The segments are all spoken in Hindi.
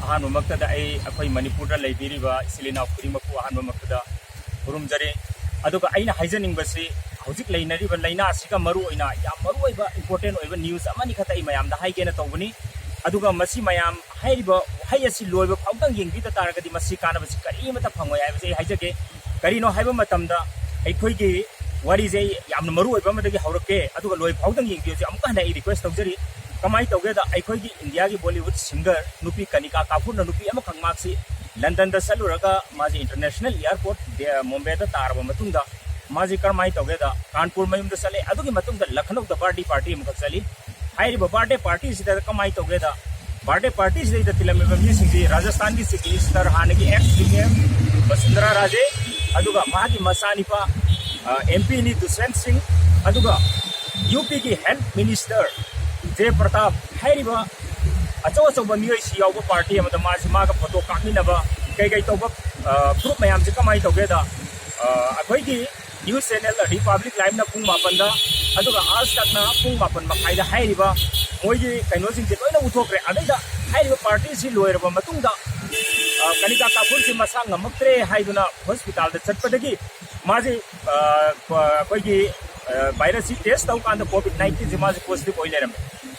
अहानमक्तदा अखोई मणिपुर लेबिरिबा इसिलिना खुदिमकु अहानमक्तदा खुरुमजरे अदुगा अइना हाइजनिंगबसि हौजिक लेनरिबा लैना असिका मरु ओइना याम मरु ओइबा इम्पोर्टेंट ओइबा न्यूज़ अमानि खता इ मयामदा हाइगेना तौबनी अदुगा मसि मयाम हाइरिबा हाइयसि लोइबा फाउदंग येंगिदा तारगदि मसि कानबसि करिमता फंगोय हाइबसि हाइजगे करिनो हाइबा मतमदा अखोइगी वारीजे याम मरु ओइबा मदगी हौरके अदुगा लोइ फाउदंग येंगियोजे अमुका हना इ रिक्वेस्ट तौजरी कमाई तौगेदा अखोइगी इंडिया की बॉलीवुड सिंगर नुपी कनिका काफुर नुपी अमा खंगमाक्सी लंदन दा चलुरगा माजी इंटरनेशनल एयरपोर्ट मुंबई दा तारबा मतुंगदा माजी करमाई तौगेदा कानपुर मयुम दा चले अदुगी मतुंगदा लखनऊ दा बर्थडे अमुक चली हाइरिबा बर्थडे पार्टी सिदा कमाई तौगेदा बर्थडे पार्टी सिदा तिलमेबा मिसिंगजी राजस्थान की चीफ मिनिस्टर हानगी एक्स प्रीमियर वसुंधरा राजे अदुगा मागी मसानिपा एमपी नि दुष्यंत सिंह अदुगा यूपी की health minister Jai Pratap हाइरिबा अचौ अचौब मियोइसि यावबा party अमदा मासी मागा फोटो कामिनबा कई तौबा ग्रुप मयाम से कमाई तौगेदा अखोइगी न्यूज़ चैनल रिपब्लिक लाइव ना पुंग मापनदा अदुगा आज तकना पुंग मापन मखाइदा हाइरिबा मोइगी कैनोसिंग जे लोइना उथोक्रे अदैदा हाइरिबा पार्टी सि लोइरबा मतुंगदा कनिका कापुर सि मसा ngमक्त्रे हाइदुना हॉस्पिटल दा चटपदगी माजे अखोइगी वायरस सि टेस्ट तौ कांदा कोविड-19 जे माजे पॉजिटिव ओइ लेरम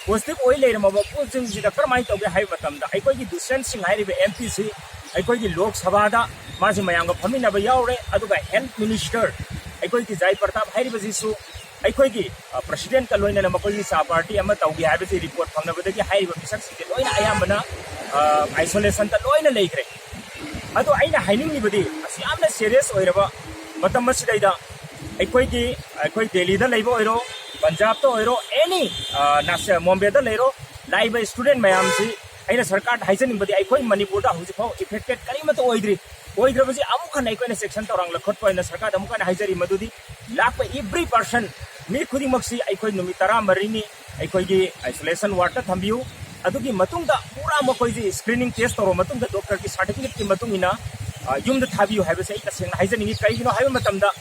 पॉजिटिव ओइ लेरमबा पुजिंग जिदा करमाई तौगे हाइ मतमदा अखोइगी दुष्यंत सिंह हाइरिबा एमपी सि अखोइगी लोक सभा माजे मयांग फमिनबा यावरे अदुगा हेल्थ मिनिस्टर अखोइगी जय प्रताप हाइरिबा जिसु अखोइगी प्रेसिडेंट का लोइना मकोइगी सा पार्टी अमा तौगे हाइबसे रिपोर्ट फंगनबदगी हाइरिबा मिसक सिगे लोइना अयामबना आइसोलेशन ता लोइना लेख्रे अदु आइना हाइनिंगनिबदि असि यामना सीरियस ओइरबा मतम मसिदैदा अखोई दिल्ली दा लेबो ओइरो पंजाब तो ओइरो एनी नासे मुंबई दा लेरो लाइव स्टूडेंट मयाम से अइना सरकार हाइजनिंगबदि अखोई मणिपुर दा हुजिफाव इफेक्टेड करिमत ओइद्रबसि अमुखन अखोइना सेक्शन तौरांग लखटपयना सरकार अमुखन हाइजरी मदुदि लाख एवरी पर्सन मी खुदिमक्सी अखोइ नुमि 13 नि अखोइगी आइसोलेशन वार्ड ता थंबियु अदुगी मतुंगदा पूरा मखोइजी स्क्रीनिंग टेस्ट तौरो मतुंगदा डॉक्टर की सर्टिफिकेट की मतुंगिना युमदा थाबियु हाइबसे अइ तसेंग हाइजनिंग करिगिनो हाइबा मतमदा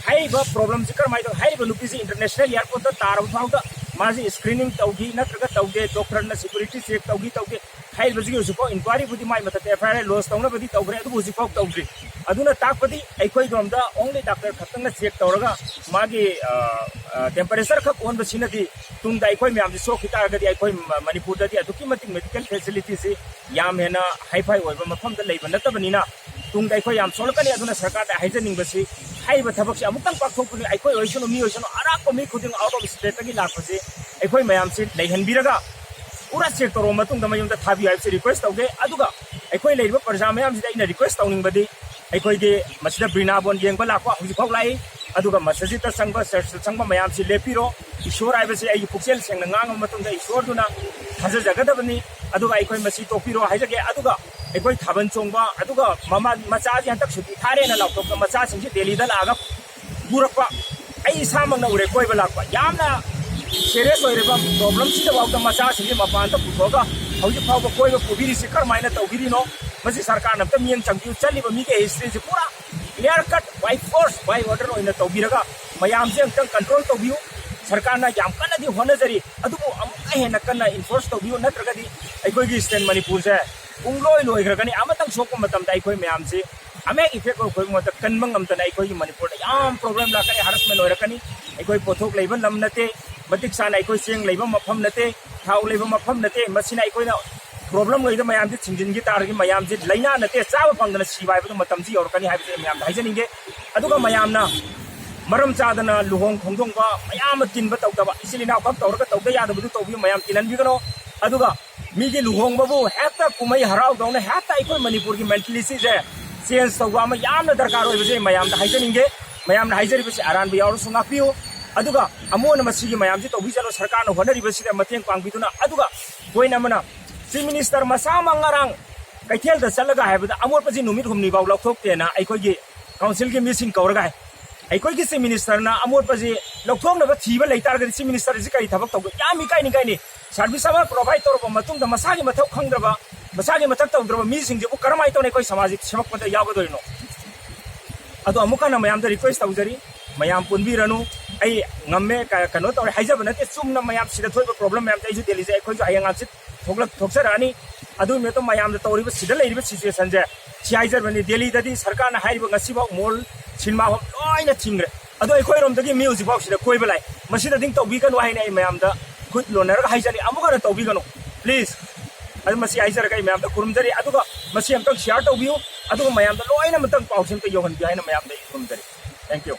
हाइबा प्रॉब्लम से करमाई तो हाइबा नुपीसी इंटरनेशनल एयरपोर्ट दा तारब फाउदा माजी स्क्रीनिंग तौगी नत्रगा तौगे डॉक्टर ना सिक्योरिटी चेक तौगे हाइबा जिगि उजुको इंक्वायरी बुदी माई मत एफआईआर लॉस तौना बदी तौग्रे अदु उजुको तौग्री अदुना ताकपदी अखोइ गमदा ओनली डॉक्टर खतंग चेक तौरगा मागी टेंपरेचर खक ओन बसिनदी तुंगदा अखोइ म्याम सो खितारगदी अखोइ मणिपुर ददी अदुकी मतिक मेडिकल फैसिलिटी से याम हेना हाईफाई ओइबा मफम दा लेबा नतबनिना तुंगदा अखोइ याम सोलकनी अदुना सरकार दा हाइजनिंग बसी हाइबा थबक से अमुक्तंग पाकथोकपुनि अखोइ ओइसनो मी ओइसनो अराको मी खुदिंग आउट ऑफ स्टेट तगी लाखपसे अखोइ मयाम से लेहनबिरगा पूरा चेक तौर मतुंगदा मयुंदा थाबि हाइबसे रिक्वेस्ट तौगे अदुगा अखोइ लेरिबा प्रजा मयाम सिदा इना रिक्वेस्ट तौनिंगबदि अखोइगे मसिदा ब्रिनाबोन येंगबा लाखवा हुजिफाव लाई अदुगा मसजिद संगबा चर्च संगबा मयाम से लेपिरो ईश्वर हाइबसे आई पुक्सेल सेंगना ngang मतुंगदा ईश्वर दुना थाजा जगदबनि अदुगा अखोइ मसि तोपिरो हाइजगे अदुगा अखोइ थाबन चोंगबा अदुगा ममा मचाजी हंतक सुति थारेना लाउतोक मचा सिंगि दिल्ली दा लागा पुरकपा आई इसामंगना उरे कोइबा लाकपा यामना सीरियस ओइरेबा प्रॉब्लम सिदा वाउदा मचा सिंगि मपान ता पुथोगा हौजि फावबा कोइबा पुबिरि से करमाइना तौगिरिनो मसि सरकार नमता मियंग चंगि चलिबा मिगे हिस्ट्री से पूरा clear cut by force by order ओइना तौबिरगा मयाम से अंतंग कंट्रोल तौबियु सरकार ना याम कन्नदि होनजरी अदुबु अमुक हेना कन्ना इन्फोर्स तौबियु नत्रगदि अखोइगी स्टेट मणिपुर से उंगलोय लोइग्रगनि अमतंग सोको मतम दा अखोइ मयाम से अमे इफेक्ट अखोइ मत कन्मंग अमतना अखोइगी मणिपुर दा याम प्रॉब्लम लाकनि हरासमेंट ओइरकनि अखोइ पोथोक लेबन लम नते मतिक सान अखोइ चेंग लेबा मफम नते थाउ लेबा मफम नते मसिना अखोइना प्रॉब्लम गइदा मयाम से छिंजिनगी तारगी मयाम से लैना नते चाब फंगना सिबाइबदु मतम जी ओरकनि हाइबसे मयाम हाइजनिंगे अदुगा मयामना मरम चादना लुहोंग खोंदोंबा मयाम तिनबा तौदबा इसिलिना कब तौरगा तौदा यादबदु तौबि मयाम तिननबिगनो अदुगा मीगे लुहोंगबबु हेक्ता कुमई हराव दौना हेक्ता अखोइ मणिपुर की मेंटलिटी से चेंज तौबा अमा यामना दरकार ओइबसे मयाम दा हाइजनिंगे मयाम ना हाइजरिबसे आरानबि यावरसु नापियो अदुगा अमोन मसिगी मयाम जी तौबि जनो सरकार न होनरिबसिदा मतेंग पांगबिदुना अदुगा कोइना मना चीफ मिनिस्टर मसा मंगारांग कैथेल दा चलगा हाइबदा अमोरपजि नुमित हुमनि बाव लौथोकतेना अखोइगी काउंसिल की मीटिंग कौरगा अखोइगी चीफ मिनिस्टर ना अमोरपजि लौथोकनबा थीबा लेतारगदि चीफ मिनिस्टर जी कई थबक तौग याम इकाइनि काइनि सर्विस अमा प्रोवाइड तौरबा मतुंगदा मसागी मथौ खंगद्रबा मसागी मथक तौद्रबा मीसिंगजेबु करमाय तौने कोइ सामाजिक सेवकपदा यावगदोइनो अदो अमुकना मयामदा रिक्वेस्ट तौजरी मयाम पुनबिरनु आई ngame कनो तौरे हाइजब नते चुमना मयाम सिदा थोइबा प्रॉब्लम मयाम तैजु दिल्ली जे अखोइजु हयंग आसित थोगलक थोक्सरानी अदु में तो मयाम तौरीब सिदा लेरिब सिचुएशन जे सियाइजरबनी दिल्ली ददी सरकार ना हाइब ngasiba मॉल सिनेमा हॉल लोइना थिंग्रे अदु अखोय रोम दगी म्यूजिक बॉक्स सिदा कोइब लाइ मसिदा दिंग तौबी कनो हाइना मयाम दा खुद लोनर हाइजनी अमुगा तौबी कनो प्लीज अदु मसी हाइजर कई मयाम दा कुरुमजरी अदुगा मसी हम तक शेयर तौबियो अदुगा मयाम दा लोइना मतंग पाउसिम पे योहन बिहाइना मयाम दा कुरुमजरी थैंक यू